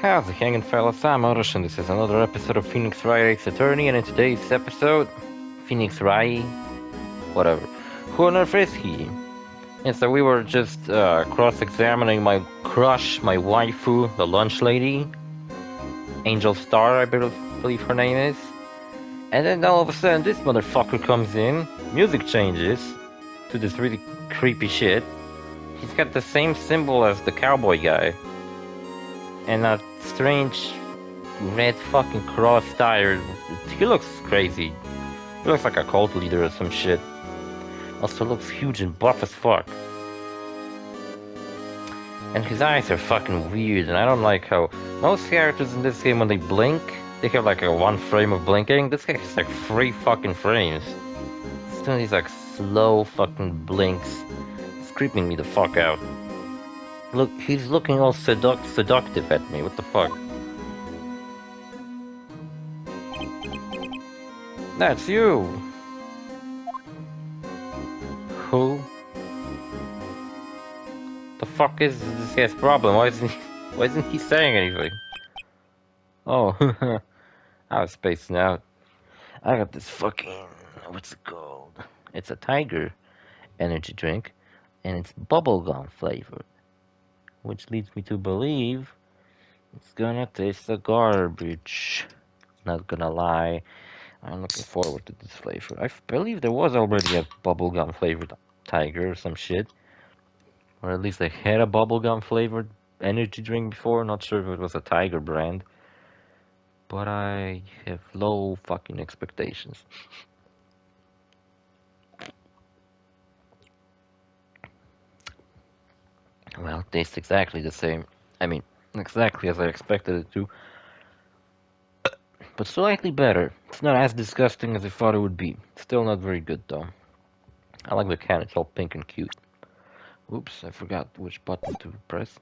How's it hanging, fellas? I'm OrosZ, and this is another episode of Phoenix Wright Ace Attorney, and in today's episode, Phoenix Wright, whatever. Who on earth is he? And so we were just cross-examining my crush, my waifu, the lunch lady, Angel Star, I believe her name is. And then all of a sudden, this motherfucker comes in, music changes to this really creepy shit. He's got the same symbol as the cowboy guy. And a strange red fucking cross tire. He looks crazy. He looks like a cult leader or some shit. Also looks huge and buff as fuck. And his eyes are fucking weird, and I don't like how most characters in this game, when they blink, they have like a one frame of blinking. This guy has like 3 fucking frames. He's doing these like slow fucking blinks. It's creeping me the fuck out. Look, he's looking all seductive at me. What the fuck? That's you. Who? The fuck is this guy's problem? Why isn't he saying anything? Oh, I was spacing out. I got this fucking, what's it called? It's a tiger energy drink, and it's bubblegum flavored. Which leads me to believe it's gonna taste like garbage. Not gonna lie, I'm looking forward to this flavor. I believe there was already a bubblegum flavored tiger or some shit. Or at least I had a bubblegum flavored energy drink before. Not sure if it was a tiger brand. But I have low fucking expectations. Well, it tastes exactly the same. I mean, exactly as I expected it to. But slightly better. It's not as disgusting as I thought it would be. Still not very good, though. I like the can, it's all pink and cute. Oops, I forgot which button to press.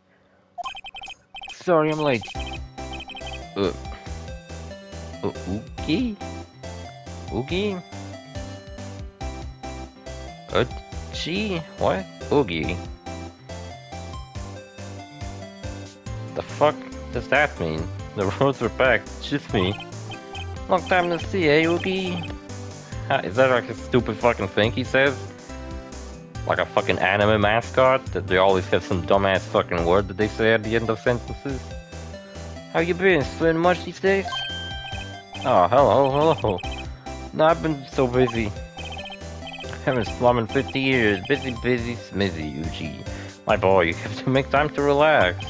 Sorry, I'm late. Oogie? Oogie? Gee? What? Oogie? The fuck does that mean? The roads were packed, it's just me. Long time no see, eh, Oogie? Is that like a stupid fucking thing he says? Like a fucking anime mascot? That they always have some dumbass fucking word that they say at the end of sentences? How you been? Swimming much these days? Oh, hello. No, I've been so busy. I haven't swum in 50 years. Busy, smizzy, Uchi. My boy, you have to make time to relax.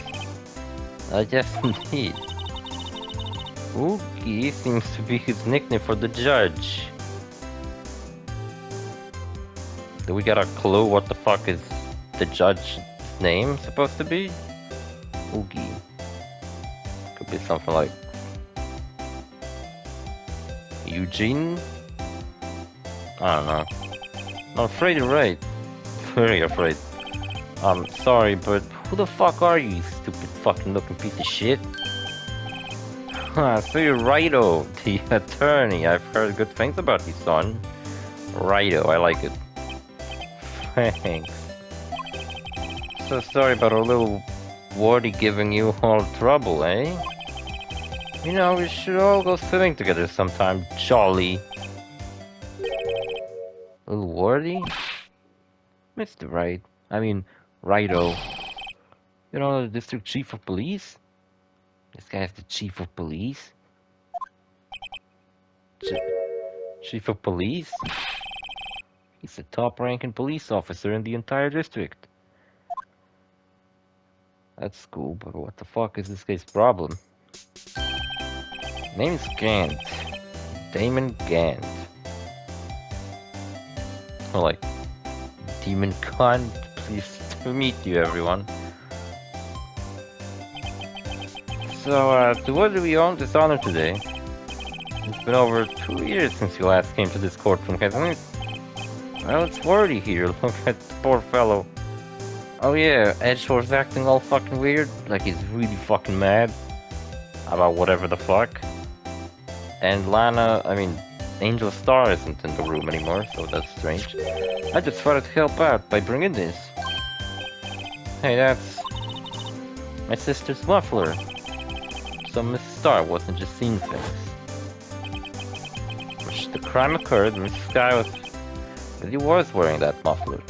Yes, indeed. Oogie seems to be his nickname for the judge. Do we got a clue what the fuck is the judge's name supposed to be? Oogie. Could be something like Eugene? I don't know. I'm afraid you're right. Very afraid. I'm sorry, but who the fuck are you, you stupid fucking looking piece of shit? So you're Wrighto, the attorney. I've heard good things about you, son. Wrighto, I like it. Thanks. So sorry about a little wardy giving you all trouble, eh? You know, we should all go swimming together sometime, jolly. Little wardy? Mr. Wright. I mean, Wrighto. You know, the district chief of police? This guy's the chief of police? Chief of police? He's the top-ranking police officer in the entire district. That's cool, but what the fuck is this guy's problem? Name's Gant. Damon Gant. Or like, Demon Cunt. Pleased to meet you, everyone. So, to what do we owe this honor today? It's been over 2 years since you last came to this courtroom, hasn't it? Well, it's wordy here. Look at the poor fellow. Oh yeah, Edgeworth's acting all fucking weird. Like he's really fucking mad about whatever the fuck. And Angel Star isn't in the room anymore, so that's strange. I just thought I'd help out by bringing this. Hey, that's my sister's muffler. some Mrs. Star wasn't just seeing things. Which the crime occurred when this guy was wearing that muffler.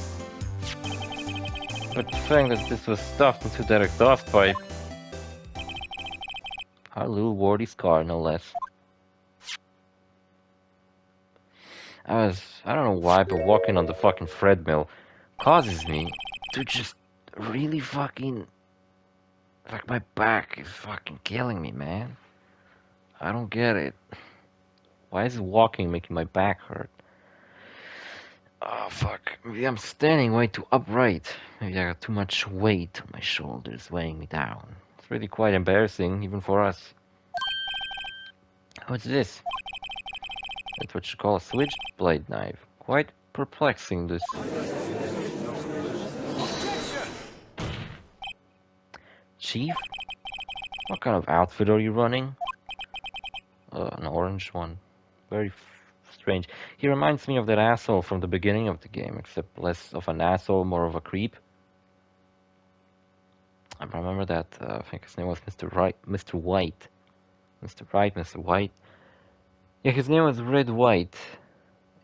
But the thing that this was stuffed into that exhaust pipe, our little Wardy's car, no less. I don't know why, but walking on the fucking treadmill causes me to just really fucking, like my back is fucking killing me, man. I don't get it. Why is walking making my back hurt? Oh fuck, maybe I'm standing way too upright. Maybe I got too much weight on my shoulders weighing me down. It's really quite embarrassing, even for us. What's this? That's what you call a switchblade knife. Quite perplexing, this. Chief? What kind of outfit are you running? An orange one. Very strange. He reminds me of that asshole from the beginning of the game, except less of an asshole, more of a creep. I remember that, I think his name was Mr. Wright. Mr. White. Mr. Wright, Mr. White. Yeah, his name was Red White,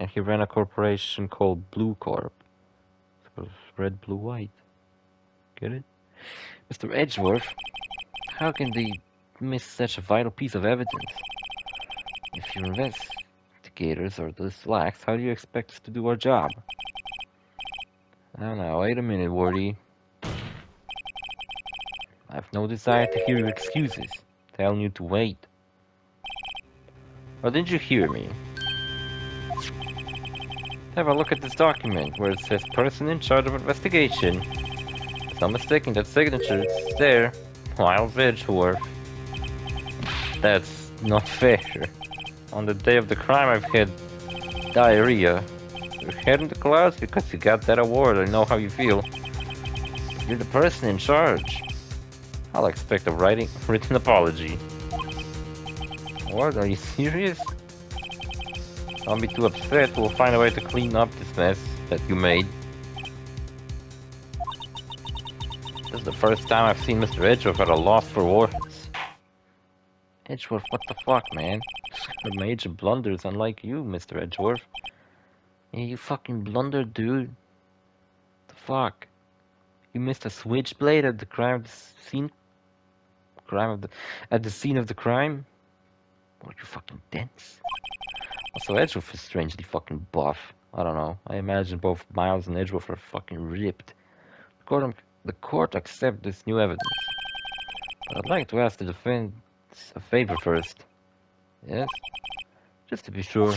and he ran a corporation called Blue Corp. So it was Red, Blue, White. Get it? Mr. Edgeworth, how can they miss such a vital piece of evidence? If your investigators are this lax, how do you expect us to do our job? I don't know, wait a minute, Wardy. I have no desire to hear your excuses, telling you to wait. Or didn't you hear me? Have a look at this document where it says person in charge of investigation. If I'm mistaken, that signature is there. Miles Edgeworth. That's not fair. On the day of the crime, I've had diarrhea. Your head in the clouds because you got that award. I know how you feel. You're the person in charge. I'll expect a written apology. What? Are you serious? Don't be too upset. We'll find a way to clean up this mess that you made. This is the first time I've seen Mr. Edgeworth at a loss for words. Edgeworth, what the fuck, man? A major blunders, unlike you, Mr. Edgeworth. Yeah, you fucking blundered, dude. The fuck? You missed a switchblade at the crime scene? At the scene of the crime? Were you fucking dense? Also, Edgeworth is strangely fucking buff. I don't know. I imagine both Miles and Edgeworth are fucking ripped. The court accept this new evidence. But I'd like to ask the defense a favor first. Yes? Just to be sure.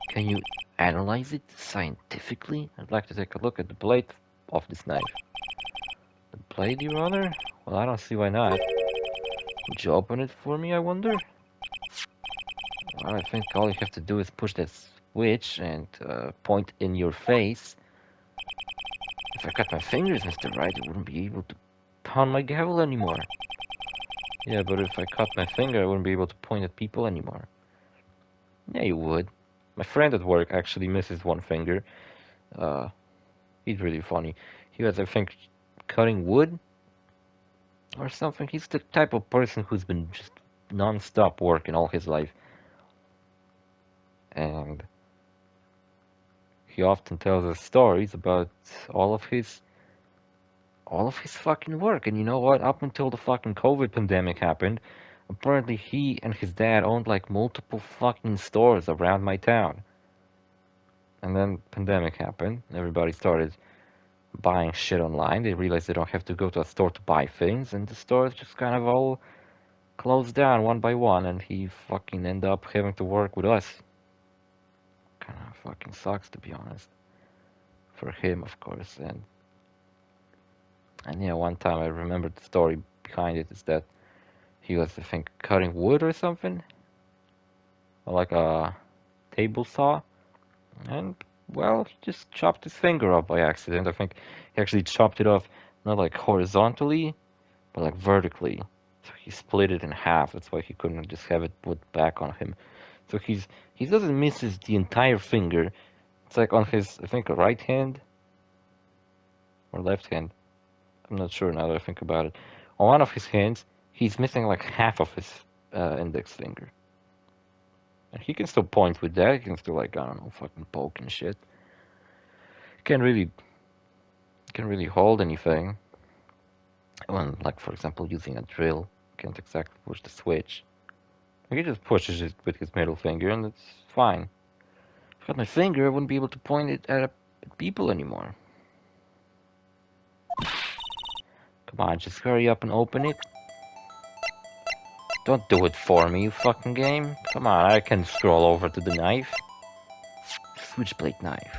Can you analyze it scientifically? I'd like to take a look at the blade of this knife. The blade, Your Honor? Well, I don't see why not. Would you open it for me, I wonder? Well, I think all you have to do is push that switch and point in your face. If I cut my fingers, Mr. Wright, I wouldn't be able to pound my gavel anymore. Yeah, but if I cut my finger, I wouldn't be able to point at people anymore. Yeah, you would. My friend at work actually misses one finger. He's really funny. He was, I think, cutting wood or something. He's the type of person who's been just non-stop working all his life. And he often tells us stories about all of his fucking work. And you know what? Up until the fucking COVID pandemic happened, apparently he and his dad owned like multiple fucking stores around my town. And then pandemic happened. Everybody started buying shit online. They realized they don't have to go to a store to buy things, and the stores just kind of all closed down one by one, and he fucking ended up having to work with us. Kind of fucking sucks, to be honest. For him, of course. And yeah, one time I remember the story behind it is that he was, I think, cutting wood or something, or like a table saw, and well, he just chopped his finger off by accident. I think he actually chopped it off not like horizontally, but like vertically. So he split it in half. That's why he couldn't just have it put back on him. So he doesn't miss the entire finger. It's like on his, I think, right hand or left hand. I'm not sure now that I think about it. On one of his hands, He's missing like half of his index finger. And he can still point with that. He can still, like, I don't know, fucking poke and shit. Can't really hold anything. When, like, for example, using a drill, can't exactly push the switch. He just pushes it with his middle finger, and it's fine. If I had my finger, I wouldn't be able to point it at people anymore. Come on, just hurry up and open it. Don't do it for me, you fucking game. Come on, I can scroll over to the knife. Switchblade knife.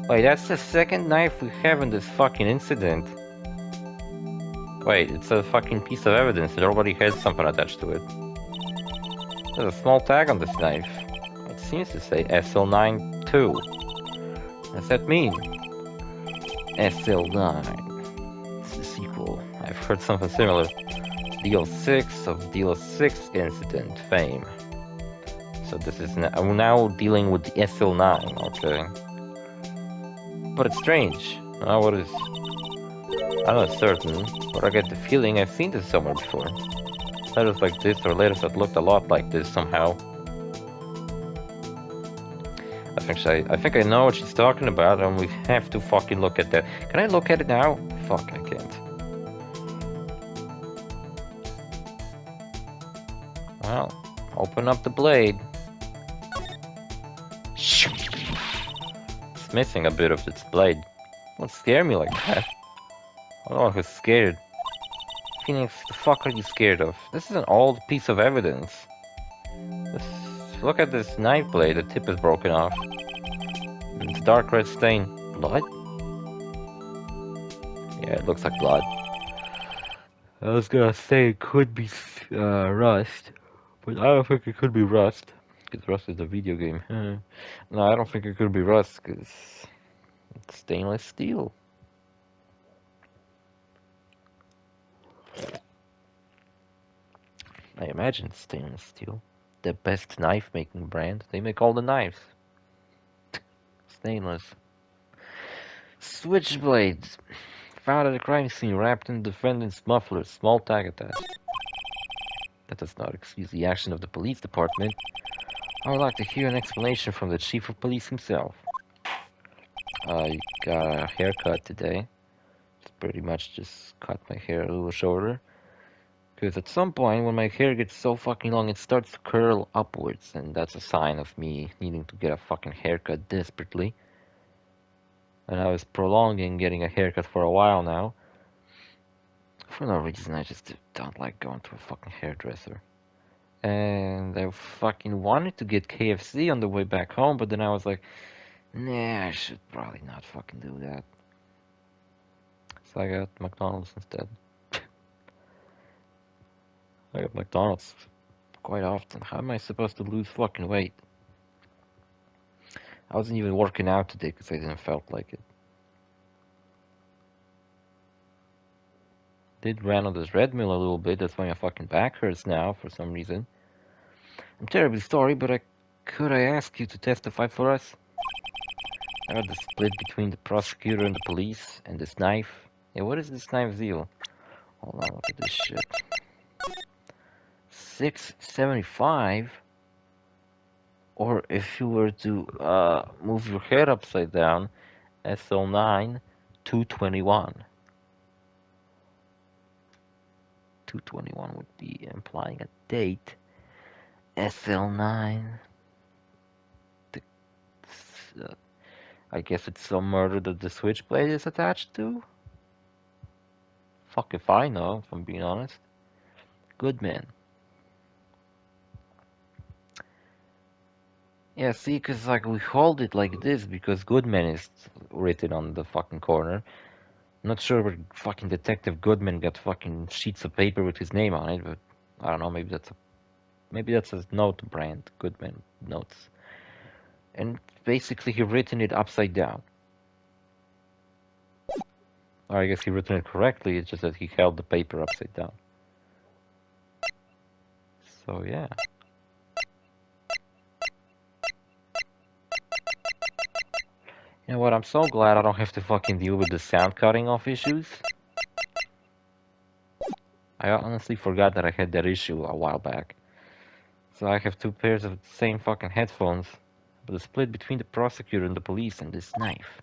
Wait, that's the second knife we have in this fucking incident. Wait, it's a fucking piece of evidence. It already has something attached to it. There's a small tag on this knife. It seems to say SL9-2. What does that mean? SL9. It's the sequel. I've heard something similar. DL6 of DL6 incident fame. So this is now dealing with the SL9, okay. But it's strange. What is... I'm not certain, but I get the feeling I've seen this somewhere before. Letters like this or letters that looked a lot like this somehow. I think I know what she's talking about, and we have to fucking look at that. Can I look at it now? Fuck, I can't. Well, open up the blade. It's missing a bit of its blade. Don't scare me like that. I don't know who's scared. Phoenix, the fuck are you scared of? This is an old piece of evidence. Look at this knife blade, the tip is broken off. It's dark red stain. Blood? Yeah, it looks like blood. I was gonna say it could be rust, but I don't think it could be rust. Because rust is a video game. No, I don't think it could be rust, because it's stainless steel. I imagine stainless steel. The best knife making brand. They make all the knives. Stainless. Switchblades. Found at a crime scene wrapped in the defendant's muffler. Small tag attached. That does not excuse the action of the police department. I would like to hear an explanation from the chief of police himself. I got a haircut today. Just pretty much just cut my hair a little shorter. Because at some point, when my hair gets so fucking long, it starts to curl upwards. And that's a sign of me needing to get a fucking haircut desperately. And I was prolonging getting a haircut for a while now. For no reason, I just don't like going to a fucking hairdresser. And I fucking wanted to get KFC on the way back home, but then I was like, nah, I should probably not fucking do that. So I got McDonald's instead. I got McDonald's quite often. How am I supposed to lose fucking weight? I wasn't even working out today because I didn't felt like it. Did ran on this red mill a little bit. That's why my fucking back hurts now for some reason. I'm terribly sorry, but could I ask you to testify for us? I got the split between the prosecutor and the police, and this knife. Yeah, what is this knife's deal? Hold on, look at this shit. 675? Or if you were to move your head upside down, SL9, 221. 221 would be implying a date. SL9. I guess it's some murder that the switchblade is attached to? Fuck if I know, if I'm being honest. Goodman. Yeah, see, cause like we hold it like this because Goodman is written on the fucking corner. I'm not sure where fucking Detective Goodman got fucking sheets of paper with his name on it, but I don't know, maybe that's a note brand, Goodman Notes. And basically he written it upside down. Or I guess he written it correctly, it's just that he held the paper upside down. So yeah. You know what, I'm so glad I don't have to fucking deal with the sound cutting off issues. I honestly forgot that I had that issue a while back. So I have two pairs of the same fucking headphones, but the split between the prosecutor and the police and this knife.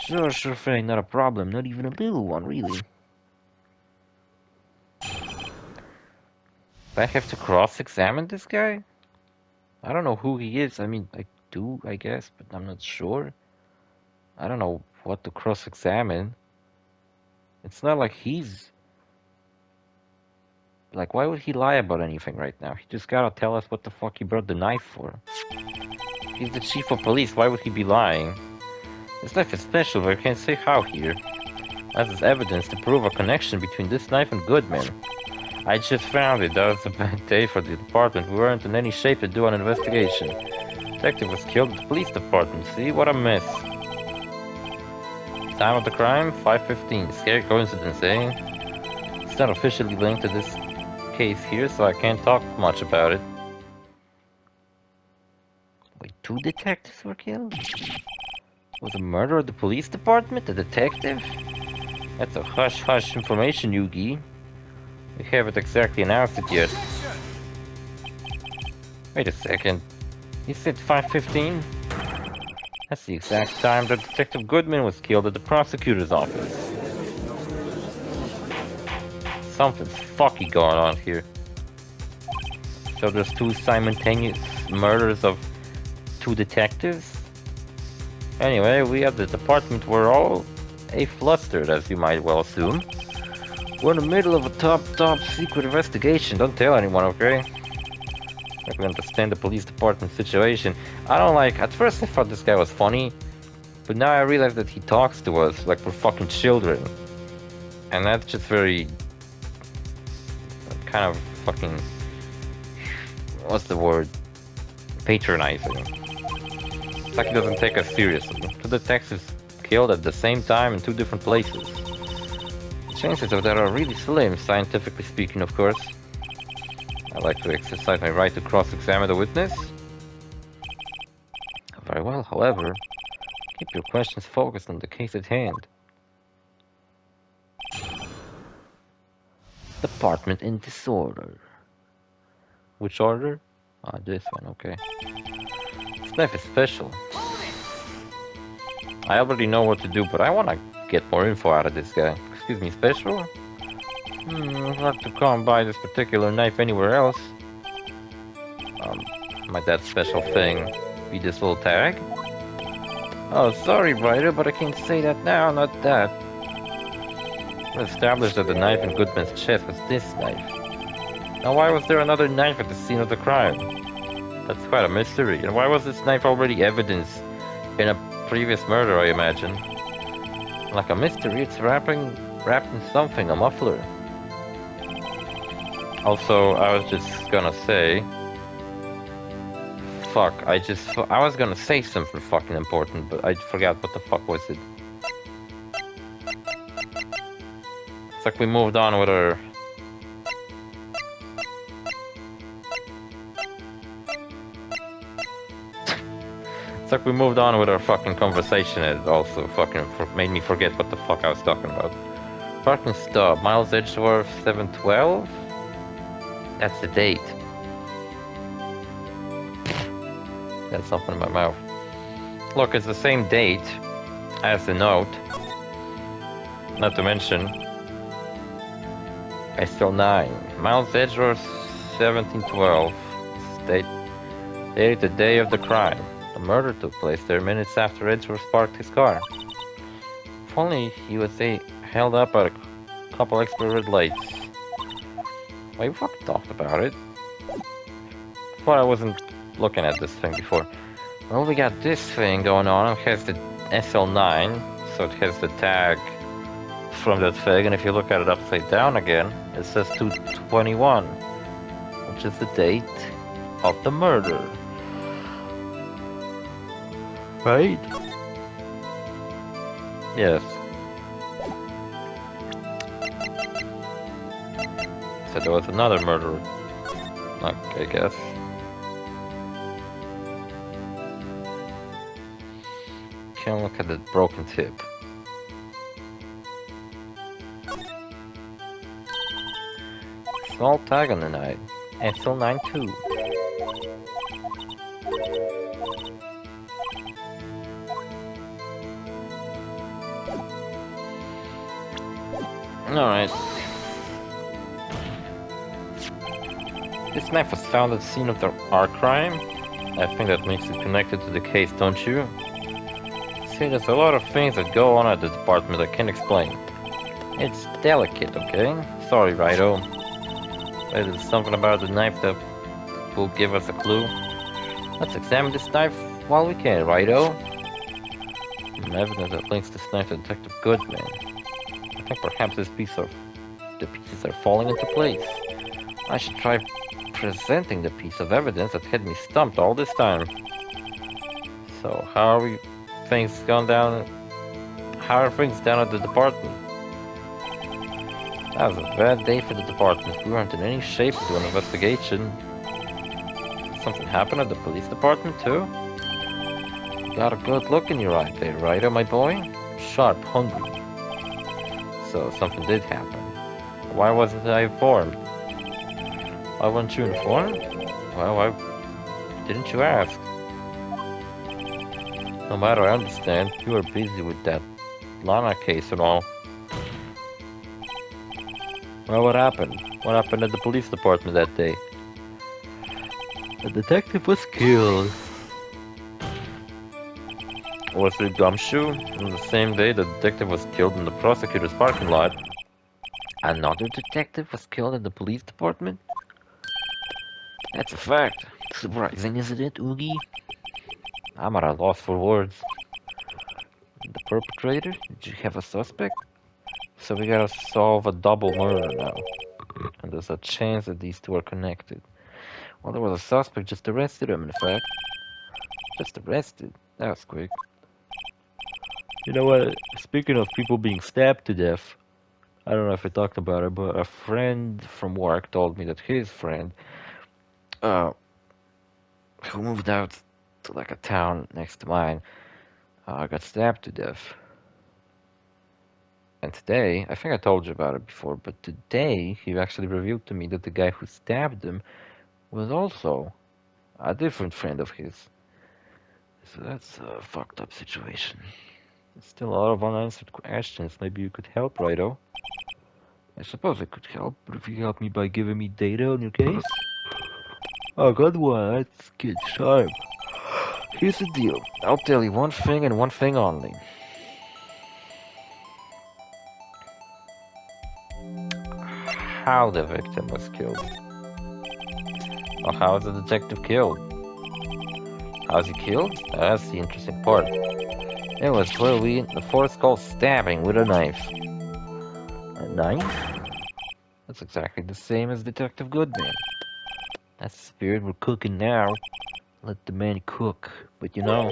Sure, Frank, not a problem, not even a little one, really. Do I have to cross-examine this guy? I don't know who he is. I mean, I do, I guess, but I'm not sure. I don't know what to cross-examine. It's not like he's... Like, why would he lie about anything right now? He just gotta tell us what the fuck he brought the knife for. He's the chief of police, why would he be lying? This knife is special, but I can't say how here. As is evidence to prove a connection between this knife and Goodman. I just found it. That was a bad day for the department. We weren't in any shape to do an investigation. Detective was killed at the police department. See? What a mess. Time of the crime? 5:15. Scary coincidence, eh? It's not officially linked to this case here, so I can't talk much about it. Wait, 2 detectives were killed? Was a murder at the police department? A detective? That's a hush-hush information, Yugi. We haven't exactly announced it yet. Wait a second. You said 5:15? That's the exact time that Detective Goodman was killed at the prosecutor's office. Something's fucky going on here. So there's 2 simultaneous murders of 2 detectives? Anyway, we at the department were all flustered, as you might well assume. We're in the middle of a top secret investigation. Don't tell anyone, okay? I can understand the police department situation. I don't like... At first I thought this guy was funny, but now I realize that he talks to us like we're fucking children. And that's just very... kind of fucking... What's the word? Patronizing. It's like he doesn't take us seriously. 2 detectives killed at the same time in 2 different places. Chances of that are really slim, scientifically speaking, of course. I like to exercise my right to cross-examine the witness. Very well, however, keep your questions focused on the case at hand. Department in disorder. Which order? Ah, this one, okay. This knife is special. I already know what to do, but I want to get more info out of this guy. Excuse me, special? Hard to come by this particular knife anywhere else. Might that special thing be this little tag? Oh, sorry, Wrighto, but I can't say that now, not that. We established that the knife in Goodman's chest was this knife. Now why was there another knife at the scene of the crime? That's quite a mystery. And why was this knife already evidence in a previous murder, I imagine? Like a mystery, it's wrapped in something, a muffler. Also, I was just gonna say... Fuck, I was gonna say something fucking important, but I forgot what the fuck was it. It's like we moved on with our... It's like we moved on with our fucking conversation and it also fucking made me forget what the fuck I was talking about. Parking stop, Miles Edgeworth 712? That's the date. Got something in my mouth. Look, it's the same date as the note. Not to mention, I still 9. Miles Edgeworth 1712. Dated the day of the crime. The murder took place there minutes after Edgeworth parked his car. If only he was held up at a couple extra red lights. Well, we fucking talked about it. But I wasn't looking at this thing before. Well, we got this thing going on. It has the SL9, so it has the tag from that thing, and if you look at it upside down again, it says 2/21, which is the date of the murder. Right? Yes. So there was another murderer. Okay, I guess. Can't look at the broken tip. small tag on the night. SL92. Alright. This knife was found at the scene of our crime. I think that makes it connected to the case, don't you? See, there's a lot of things that go on at the department I can't explain. It's delicate, okay? Sorry, Wrighto. But there's something about the knife that will give us a clue. Let's examine this knife while we can, Wrighto. Evidence that links this knife to Detective Goodman. I think perhaps the pieces are falling into place. I should try presenting the piece of evidence that had me stumped all this time. So, how are things down at the department? That was a bad day for the department. We weren't in any shape to do an investigation. Something happened at the police department too? You got a good look in your eye there, Wrighto, my boy? Sharp, hungry. So something did happen. Why wasn't I informed? Why weren't you informed? Well, why didn't you ask? No matter, I understand. You were busy with that Lana case and all. Well, what happened? What happened at the police department that day? The detective was killed. Was it Gumshoe? On the same day, the detective was killed in the prosecutor's parking lot. Another detective was killed in the police department? That's a fact. Surprising, isn't it, Oogie? I'm at a loss for words. The perpetrator? Did you have a suspect? So we gotta solve a double murder now. And there's a chance that these two are connected. Well, there was a suspect, just arrested him, in fact. Just arrested? That was quick. You know what? Speaking of people being stabbed to death, I don't know if I talked about it, but a friend from work told me that his friend, who moved out to like a town next to mine, got stabbed to death. And today, I think I told you about it before, but today he actually revealed to me that the guy who stabbed him was also a different friend of his. So that's a fucked up situation. There's still a lot of unanswered questions. Maybe you could help, Wrighto. I suppose I could help, but if you help me by giving me data on your case? Oh, good one. That's good. Sharp. Here's the deal. I'll tell you one thing and one thing only. How the victim was killed. Or how was the detective killed? How's he killed? That's the interesting part. It was literally the four-skull stabbing with a knife. A knife? That's exactly the same as Detective Goodman. That's the spirit we're cooking now. Let the man cook. But you know,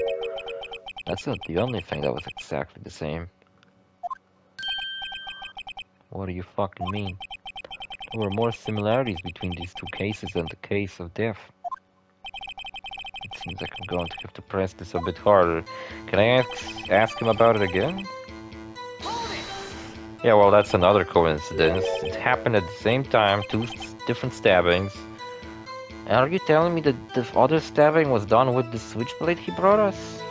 that's not the only thing that was exactly the same. What do you fucking mean? There were more similarities between these two cases than the case of death. It seems like I'm going to have to press this a bit harder. Can I ask him about it again? Yeah, well, that's another coincidence. It happened at the same time, two different stabbings. And are you telling me that the other stabbing was done with the switchblade he brought us?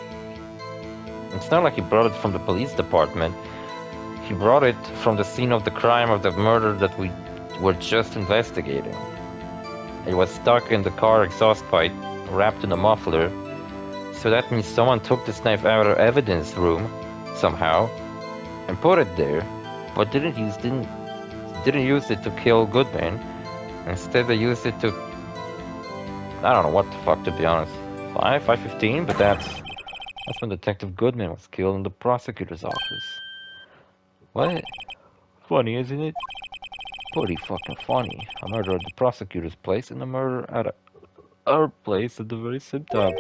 It's not like he brought it from the police department. He brought it from the scene of the crime of the murder that we were just investigating. It was stuck in the car exhaust pipe, wrapped in a muffler. So that means someone took this knife out of the evidence room, somehow, and put it there, but didn't use it to kill Goodman. Instead, they used it to, I don't know what the fuck, to be honest. 5:15, but that's when Detective Goodman was killed in the prosecutor's office. What? Funny, isn't it? Pretty fucking funny. A murder at the prosecutor's place and a murder at our place at the very same time.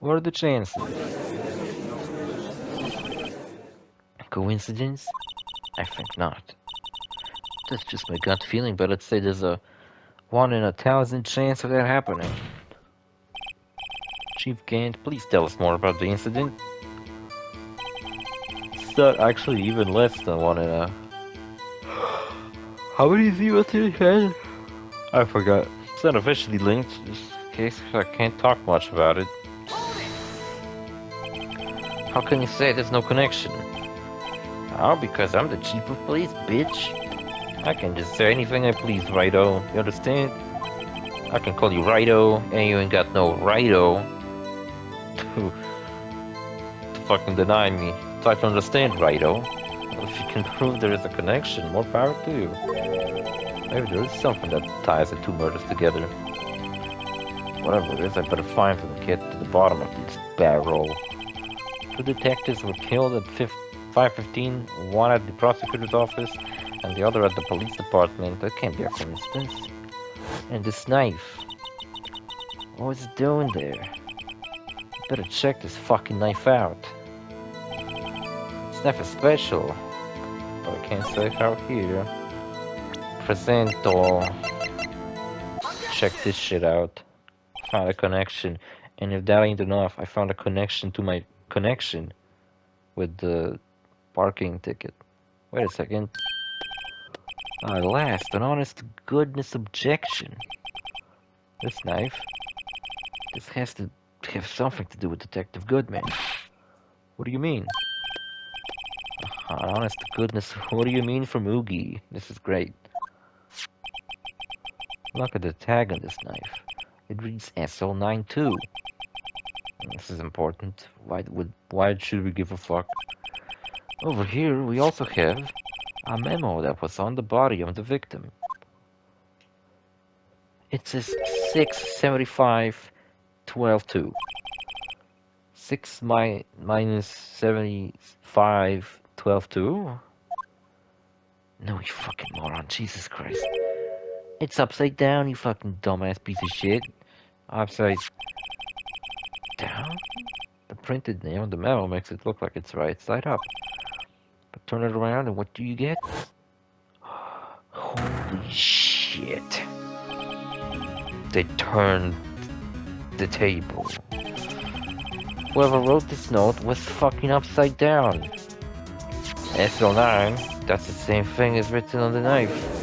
What are the chances? Coincidence? I think not. That's just my gut feeling, but I'd say there's a 1 in 1,000 chance of that happening. Chief Gant, please tell us more about the incident. It's not actually even less than 1 in a... How many zeros did he have? I forgot. It's not officially linked, just in case I can't talk much about it. How can you say there's no connection? Oh, because I'm the chief of police, bitch. I can just say anything I please, Wrighto. You understand? I can call you Wrighto, and you ain't got no Wrighto to fucking deny me. Try to understand, Wrighto. Well, if you can prove there is a connection, more power to you. Maybe there is something that ties the two murders together. Whatever it is, I better find them and get to the bottom of this barrel. Two detectives were killed at 5:15, one at the prosecutor's office and the other at the police department. That can't be a coincidence. And this knife. What was it doing there? Better check this fucking knife out. This knife is special, but I can't say how here. Presento. Check this shit out. Found a connection, and if that ain't enough, I found a connection to my connection with the parking ticket. Wait a second. At last, an honest to goodness objection. This knife. This has to have something to do with Detective Goodman. What do you mean? Honest to goodness, what do you mean from Oogie? This is great. Look at the tag on this knife. It reads SO92. This is important. Why should we give a fuck? Over here, we also have a memo that was on the body of the victim. It says 675 12-2. 6 minus 75 12-2? No, you fucking moron. Jesus Christ. It's upside down, you fucking dumbass piece of shit. Upside down? The printed name on the memo makes it look like it's right side up. But turn it around and what do you get? Holy shit. They turned the table. Whoever wrote this note was fucking upside down. SO9, that's the same thing as written on the knife.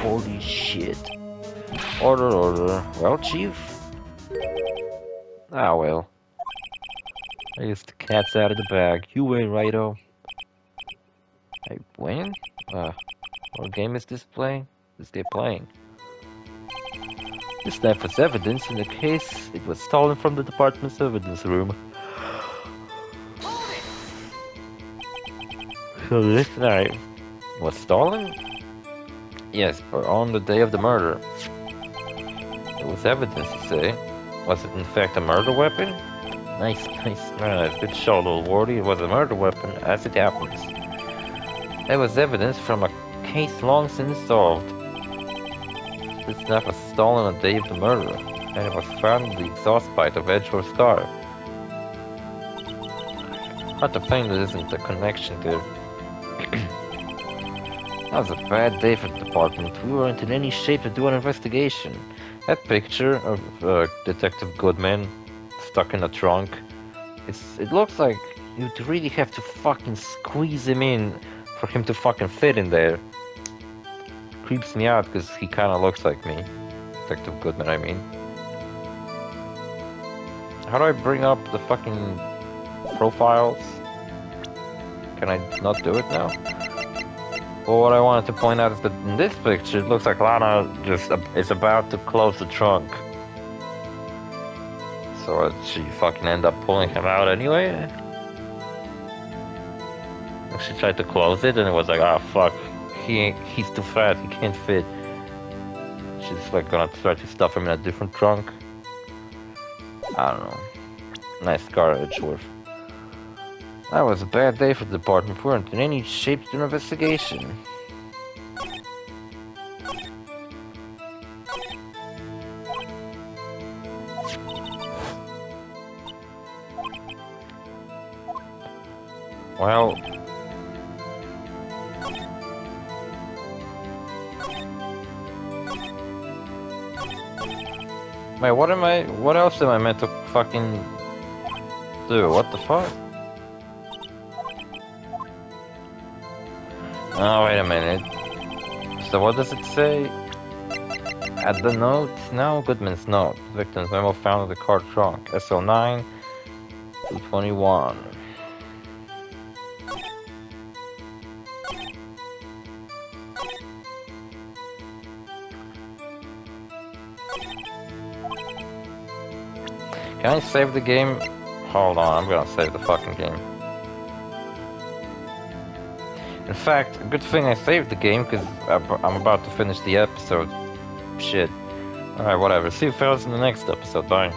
Holy shit. Order, order. Well, Chief? Ah, well. I guess the cat's out of the bag. You win, Wrighto. I win? What game is this playing? Is they playing? This knife was evidence in the case. It was stolen from the department's evidence room. So this knife was stolen? Yes, but on the day of the murder. It was evidence, you say? Was it in fact a murder weapon? Nice. Good shot, old wardy. It was a murder weapon, as it happens. There was evidence from a case long since solved. This knife was stolen on the day of the murder, and it was found in the exhaust pipe of Edgeworth's car. Hard to find there isn't a connection there. That was a bad day for the department. We weren't in any shape to do an investigation. That picture of Detective Goodman stuck in a trunk, it looks like you'd really have to fucking squeeze him in for him to fucking fit in there. Creeps me out because he kind of looks like me. Detective Goodman, I mean. How do I bring up the fucking profiles? Can I not do it now? Well, what I wanted to point out is that in this picture, it looks like Lana just is about to close the trunk. So she fucking end up pulling him out anyway? She tried to close it and it was like, ah, fuck. He's too fat, he can't fit. She's like gonna try to stuff him in a different trunk. I don't know. Nice car, Edgeworth. That was a bad day for the department. We weren't in any shape to do an investigation. Well... Wait, what else am I meant to fucking do? What the fuck? Oh, wait a minute. So what does it say? At the note, no, Goodman's note. Victim's memo found in the car trunk. SO9 221. Can I save the game? Hold on, I'm gonna save the fucking game. In fact, a good thing I saved the game, because I'm about to finish the episode. Shit. Alright, whatever. See you fellas in the next episode. Bye.